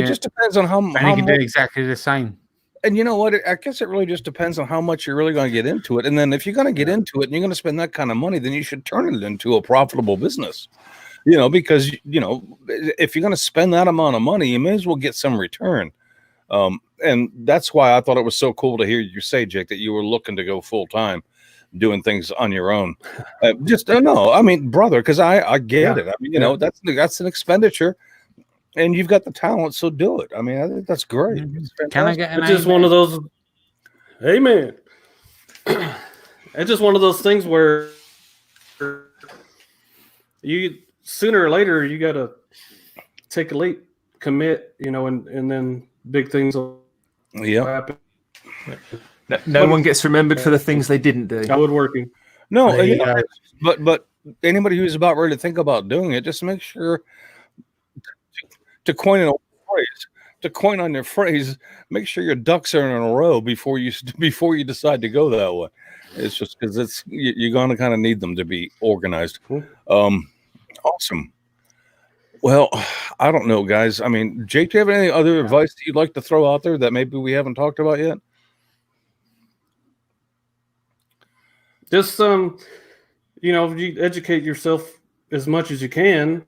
just depends on how
you can do exactly the same.
And you know what? I guess it really just depends on how much you're really going to get into it. And then if you're going to get into it and you're going to spend that kind of money, then you should turn it into a profitable business. Because if you're going to spend that amount of money, you may as well get some return. And that's why I thought it was so cool to hear you say, Jake, that you were looking to go full time doing things on your own. Brother, because I get it. I mean, that's an expenditure and you've got the talent. So do it. I mean, I think that's great.
Can I get an
It's just one of those, amen. It's just one of those things where you sooner or later, you got to take a leap, commit, and then big things will happen.
No one gets remembered for the things they didn't do.
Woodworking.
No, but anybody who's about ready to think about doing it, just make sure to coin an old phrase. To coin on your phrase, make sure your ducks are in a row before you decide to go that way. It's just because you're going to kind of need them to be organized. Awesome. Well, I don't know, guys. I mean, Jake, do you have any other advice that you'd like to throw out there that maybe we haven't talked about yet?
Just you educate yourself as much as you can,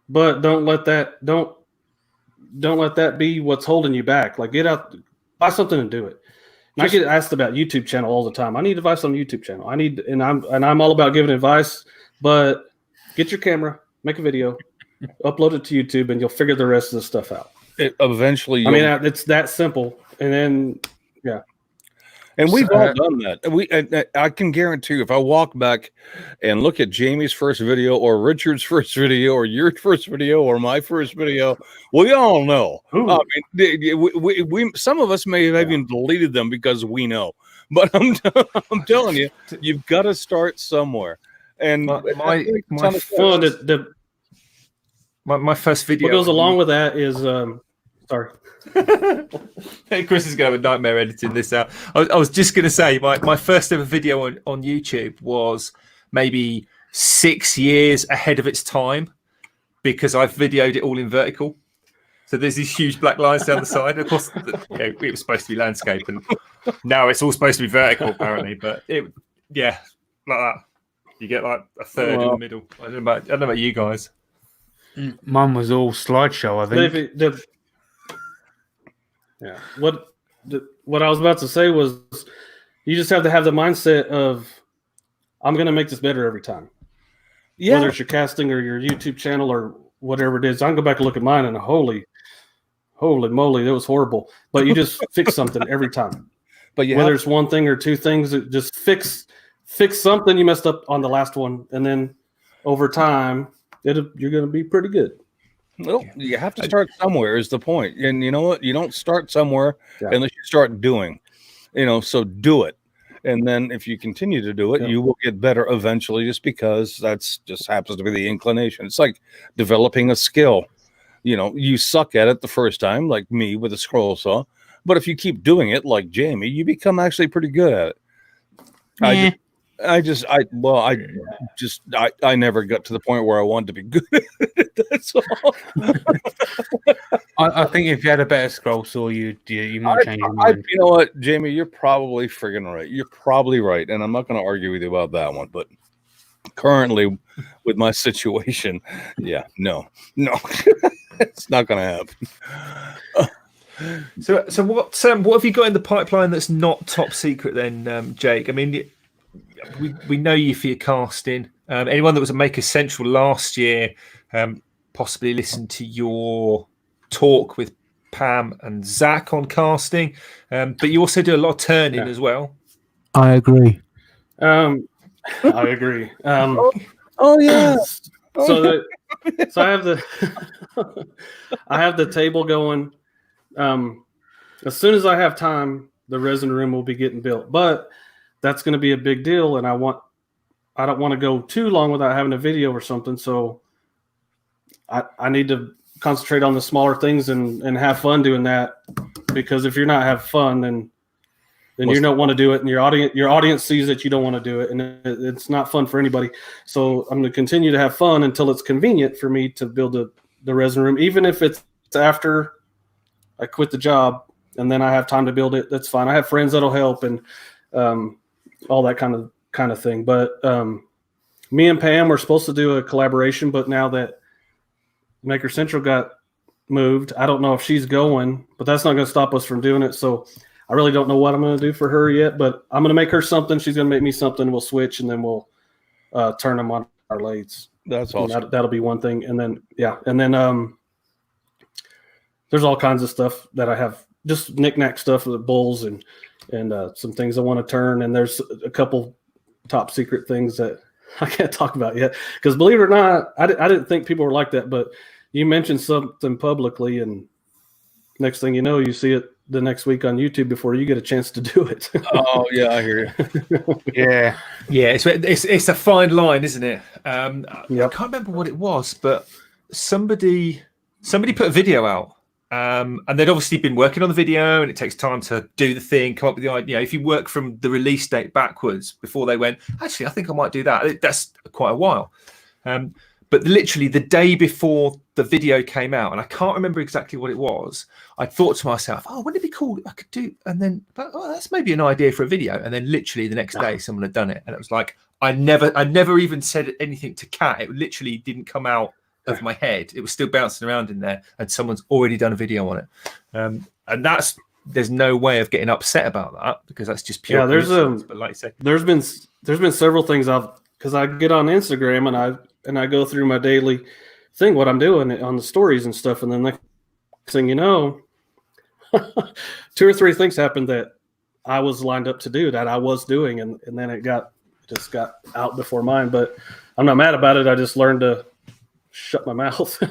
but don't let that be what's holding you back. Like, get out, buy something and do it. I get asked about YouTube channel all the time. I need advice on YouTube channel. I'm all about giving advice, but get your camera, make a video, upload it to YouTube, and you'll figure the rest of the stuff out.
eventually,
I mean, it's that simple. And then, yeah.
and we've all done that. I can guarantee you, if I walk back and look at Jamie's first video, or Richard's first video, or your first video, or my first video, we all know. I mean, we some of us may have even deleted them because we know. But I'm telling you, you've got to start somewhere. And
my first video.
What goes along with that is, sorry.
Hey, Chris is going to have a nightmare editing this out. I was just going to say, my first ever video on YouTube was maybe 6 years ahead of its time because I videoed it all in vertical. So there's these huge black lines down the side. Of course, it was supposed to be landscape, and now it's all supposed to be vertical, apparently. But like that. You get like a third in the middle. I don't know about you guys.
Mine was all slideshow, I think.
Yeah. What I was about to say was, you just have to have the mindset of, I'm going to make this better every time. Yeah. Whether it's your casting or your YouTube channel or whatever it is. I can go back and look at mine and holy moly, that was horrible. But you just fix something every time. But whether it's one thing or two things, just fix something you messed up on the last one, and then over time, you're going to be pretty good.
Well, you have to start somewhere is the point. And you know what? You don't start somewhere unless you start doing. So do it. And then if you continue to do it, you will get better eventually, just because that's just happens to be the inclination. It's like developing a skill. You suck at it the first time, like me with a scroll saw. But if you keep doing it like Jamie, you become actually pretty good at it.
Yeah.
I never got to the point where I wanted to be good at it. That's all.
I think if you had a better scroll saw, you might change your mind.
You know what, Jamie, you're probably friggin' right. You're probably right, and I'm not going to argue with you about that one. But currently, with my situation, no, it's not going to happen.
So what have you got in the pipeline that's not top secret then, Jake? I mean, we know you for your casting. Anyone that was at Maker Central last year possibly listened to your talk with Pam and Zach on casting, but you also do a lot of turning as well.
I agree.
I agree.
Oh yeah.
So I have the table going. As soon as I have time, the resin room will be getting built, but that's going to be a big deal, and I don't want to go too long without having a video or something. So I need to concentrate on the smaller things and have fun doing that, because if you're not having fun, then you don't want to do it, and your audience sees that you don't want to do it, and it's not fun for anybody. So I'm going to continue to have fun until it's convenient for me to build the resin room, even if it's after I quit the job and then I have time to build it. That's fine. I have friends that'll help and all that kind of thing. But me and Pam were supposed to do a collaboration, but now that Maker Central got moved, I don't know if she's going, but that's not going to stop us from doing it. So I really don't know what I'm going to do for her yet, but I'm going to make her something. She's going to make me something. We'll switch, and then we'll turn them on our lathes.
That's awesome.
That'll be one thing. And then, there's all kinds of stuff that I have, just knick-knack stuff with bowls and some things I want to turn. And there's a couple top secret things that I can't talk about yet, because believe it or not, I didn't think people were like that, but you mentioned something publicly, and next thing you know, you see it the next week on YouTube before you get a chance to do it.
Oh yeah, I hear you.
Yeah.
It's a fine line, isn't it?
Yep.
I can't remember what it was, but somebody put a video out. And they'd obviously been working on the video, and it takes time to do the thing, come up with the idea. If you work from the release date backwards, before they went, actually, I think I might do that. That's quite a while. But literally the day before the video came out, and I can't remember exactly what it was, I thought to myself, wouldn't it be cool if I could do, and then, that's maybe an idea for a video. And then literally the next day someone had done it. And it was like, I never even said anything to Kat. It literally didn't come out of my head. It was still bouncing around in there, and someone's already done a video on it. And there's no way of getting upset about that, because that's just pure.
Yeah,
but like you say,
there's been several things because I get on Instagram and I go through my daily thing, what I'm doing on the stories and stuff, and then thing you know, 2 or 3 things happened that I was lined up to do that I was doing, and then it just got out before mine. But I'm not mad about it. I just learned to shut my mouth.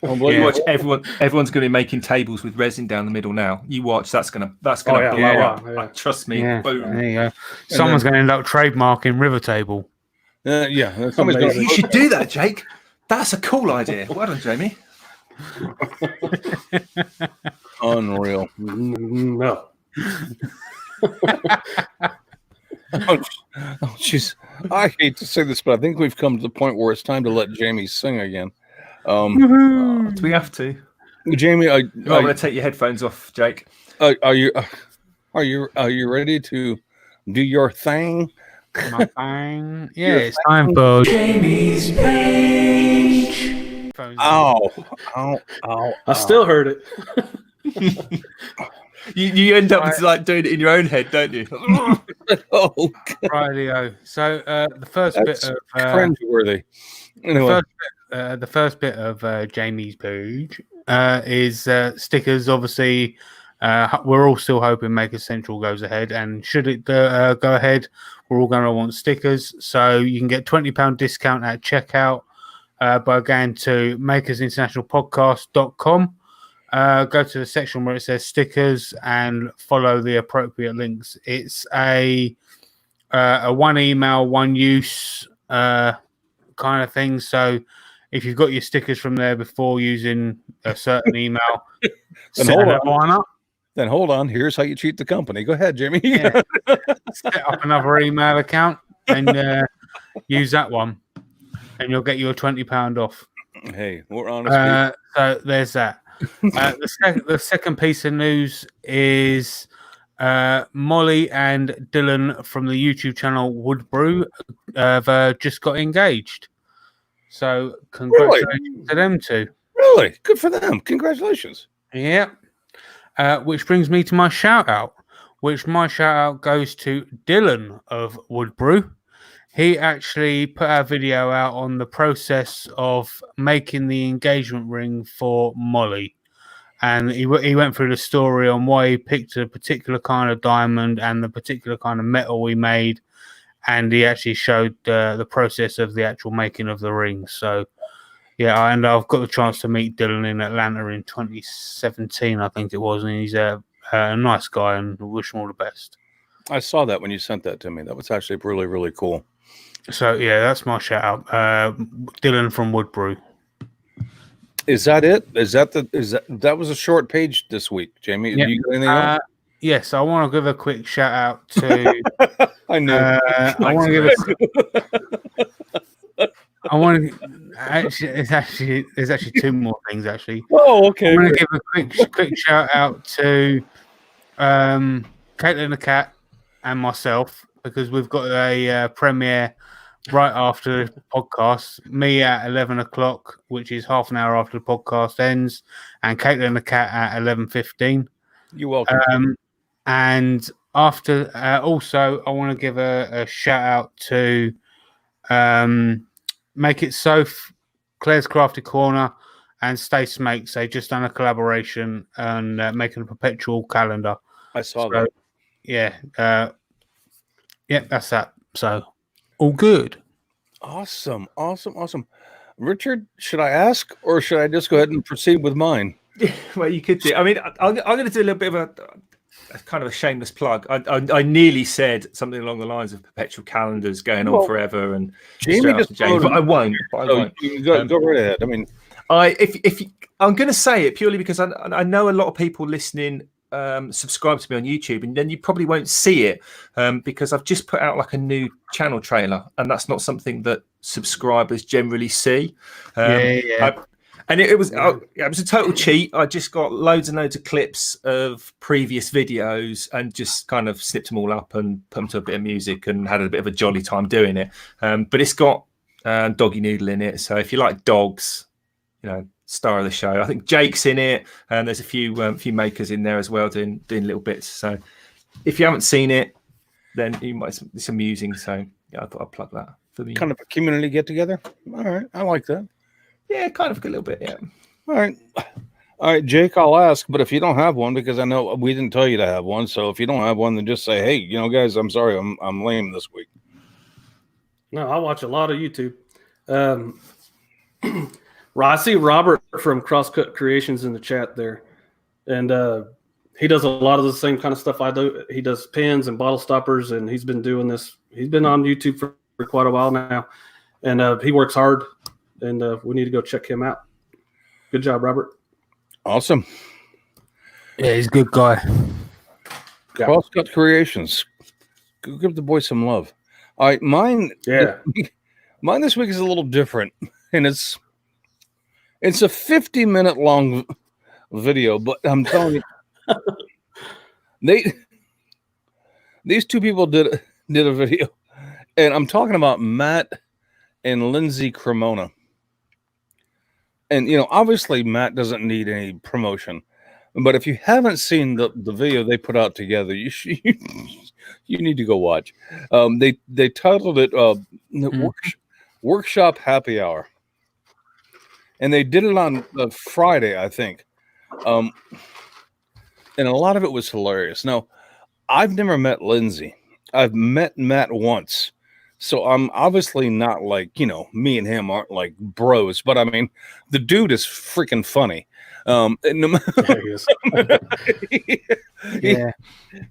You watch everyone's going to be making tables with resin down the middle now. You watch, that's gonna blow up.
Yeah.
Trust me.
Yeah,
Boom.
there you go. Someone's going to end up trademarking River Table.
Yeah,
You should do that, Jake. That's a cool idea. Well done, Jamie.
unreal.
No.
Oh, jeez. I hate to say this, but I think we've come to the point where it's time to let Jamie sing again.
Do we have to?
Jamie,
I'm going to take your headphones off, Jake.
are you ready to do your thing?
My thing. Yeah, it's time for Jamie's page.
Ow.
I still heard it.
You end up like doing it in your own head, don't you?
Oh,
Rightio. So the first bit of
cringeworthy. Anyway,
the first bit of Jamie's page is stickers. Obviously, we're all still hoping Maker Central goes ahead, and should it go ahead, we're all going to want stickers. So you can get £20 discount at checkout by going to makersinternationalpodcast.com. Go to the section where it says stickers and follow the appropriate links. It's a one email, one use kind of thing. So if you've got your stickers from there before using a certain email,
then hold on. Here's how you cheat the company. Go ahead, Jamie.
Yeah. Set up another email account and use that one, and you'll get your £20 off.
Hey, we're honest.
So there's that. The second piece of news is Molly and Dylan from the YouTube channel Wood Brew have just got engaged. So congratulations to them two.
Really? Good for them. Congratulations.
Yeah. Which brings me to my shout out, my shout out goes to Dylan of Wood Brew. He actually put our video out on the process of making the engagement ring for Molly. And he went through the story on why he picked a particular kind of diamond and the particular kind of metal we made. And he actually showed the process of the actual making of the ring. So, yeah, and I've got the chance to meet Dylan in Atlanta in 2017, I think it was. And he's a nice guy, and I wish him all the best.
I saw that when you sent that to me. That was actually really, really cool.
So, yeah, that's my shout out. Dylan from Wood Brew.
Is that it? That was a short page this week, Jamie?
Yeah.
You got anything else?
Yes, I want to give a quick shout out to.
I know.
I want to give there's actually two more things actually.
Oh, okay.
I want to give a quick shout out to Caitlin the cat and myself, because we've got a premiere right after the podcast. Me at 11 o'clock, which is half an hour after the podcast ends, and Caitlin the cat at 11:15.
You're welcome.
And after, also, I want to give a shout out to Make It So, Claire's Crafty Corner, and Stay Smakes. They just done a collaboration and making a perpetual calendar.
I saw that.
Yeah, that's that. So, all good.
Awesome. Richard, should I ask, or should I just go ahead and proceed with mine?
Well, you could do. I mean, I'm going to do a little bit of a kind of a shameless plug. I nearly said something along the lines of perpetual calendars going on forever, and
Jamie just
but I won't.
Go right ahead. I mean,
if I'm going to say it purely because I know a lot of people listening subscribe to me on YouTube, and then you probably won't see it because I've just put out like a new channel trailer, and that's not something that subscribers generally see. And it was a total cheat. I just got loads and loads of clips of previous videos and just kind of snipped them all up and put them to a bit of music and had a bit of a jolly time doing it. But it's got Doggy Noodle in it, so if you like dogs, star of the show. I think Jake's in it, and there's a few makers in there as well doing little bits. So if you haven't seen it, then you might. It's amusing. So yeah, I thought I'd plug that for me.
Kind of a community get together. All right, I like that.
Yeah, kind of a little bit. Yeah.
All right, Jake, I'll ask, but if you don't have one, because I know we didn't tell you to have one, so if you don't have one, then just say, hey, guys, I'm sorry, I'm lame this week.
No, I watch a lot of YouTube. I see Robert from Crosscut Creations in the chat there, and he does a lot of the same kind of stuff I do. He does pins and bottle stoppers, and he's been doing this. He's been on YouTube for quite a while now, and he works hard, and we need to go check him out. Good job, Robert.
Awesome.
Yeah, he's a good guy.
Yeah.
Crosscut Creations. Go give the boy some love. All right, mine this week is a little different, and it's a 50-minute long video, but I'm telling you, these two people did a video, and I'm talking about Matt and Lindsay Cremona. And obviously Matt doesn't need any promotion, but if you haven't seen the video they put out together, you need to go watch. They titled it Workshop Happy Hour, and they did it on Friday, I think. And a lot of it was hilarious. Now, I've never met Lindsay. I've met Matt once. So I'm obviously not like, me and him aren't like bros, but I mean, the dude is freaking funny.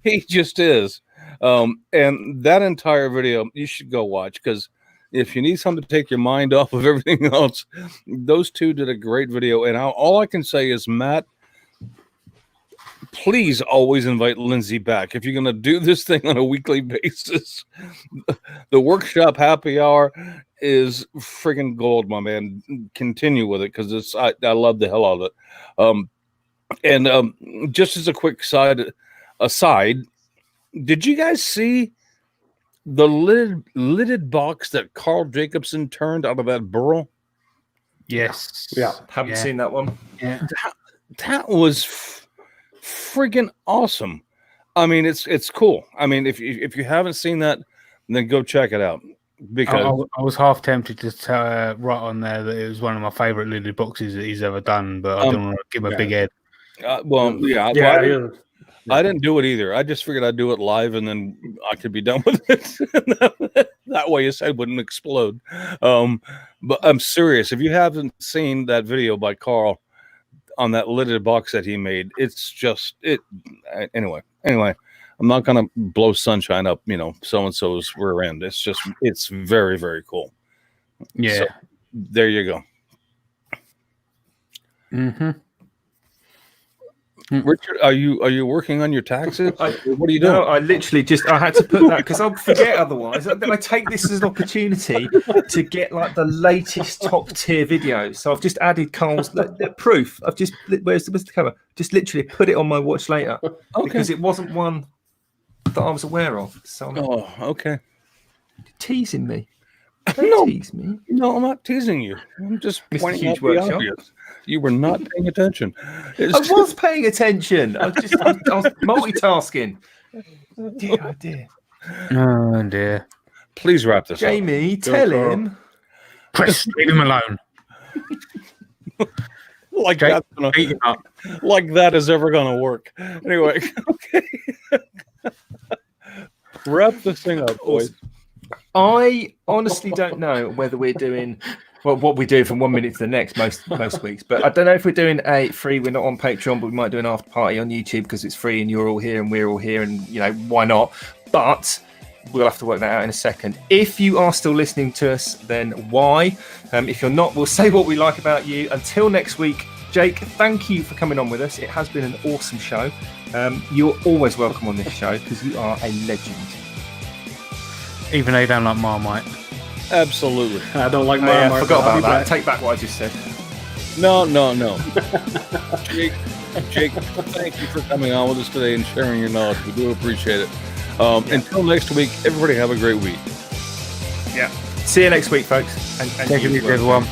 He just is. And that entire video, you should go watch, because if you need something to take your mind off of everything else, those two did a great video. And all I can say is, Matt, please always invite Lindsay back. If you're going to do this thing on a weekly basis, the Workshop Happy Hour is freaking gold, my man. Continue with it, because I love the hell out of it. And just as a quick aside, did you guys see the lidded box that Carl Jacobson turned out of that burl?
Yes.
Yeah. Haven't seen that one.
Yeah.
That was freaking awesome. I mean, it's cool. I mean, if you haven't seen that, then go check it out. Because
I was half tempted to write on there that it was one of my favorite lidded boxes that he's ever done, but I don't want to give him a big head.
I didn't do it either. I just figured I'd do it live, and then I could be done with it. That way his head wouldn't explode. But I'm serious. If you haven't seen that video by Carl on that lidded box that he made, it's just it. Anyway, I'm not gonna blow sunshine up, so-and-so's rear end. It's very, very cool.
Yeah.
So, there you go.
Mm-hmm.
Richard, are you working on your taxes? What are you doing?
No, I literally I had to put that because I'll forget otherwise. I take this as an opportunity to get like the latest top tier videos. So I've just added Carl's proof. I've just where's the cover? Just literally put it on my watch later because it wasn't one that I was aware of. So
okay.
Teasing me. Don't tease me.
No, I'm not teasing you. I'm just pointing out the obvious. You were not paying attention.
I was paying attention. I was multitasking. Oh dear.
Oh dear.
Please wrap this
Jamie,
up.
tell him.
Chris, leave him alone.
Like that is ever gonna work. Anyway, okay. Wrap this thing up, boys.
I honestly don't know whether we're doing what we do from 1 minute to the next most weeks, but I don't know if we're doing a free. We're not on Patreon, but we might do an after party on YouTube because it's free and you're all here and we're all here, and why not? But we'll have to work that out in a second. If you are still listening to us, then why? If you're not, we'll say what we like about you. Until next week, Jake, thank you for coming on with us. It has been an awesome show. You're always welcome on this show because you are a legend.
Even though you don't like Marmite.
Absolutely.
I don't like Marmite.
I forgot about that. Take back what I just said.
No. Jake, thank you for coming on with us today and sharing your knowledge. We do appreciate it. Until next week, everybody have a great week.
Yeah. See you next week, folks. And
take it easy, everyone.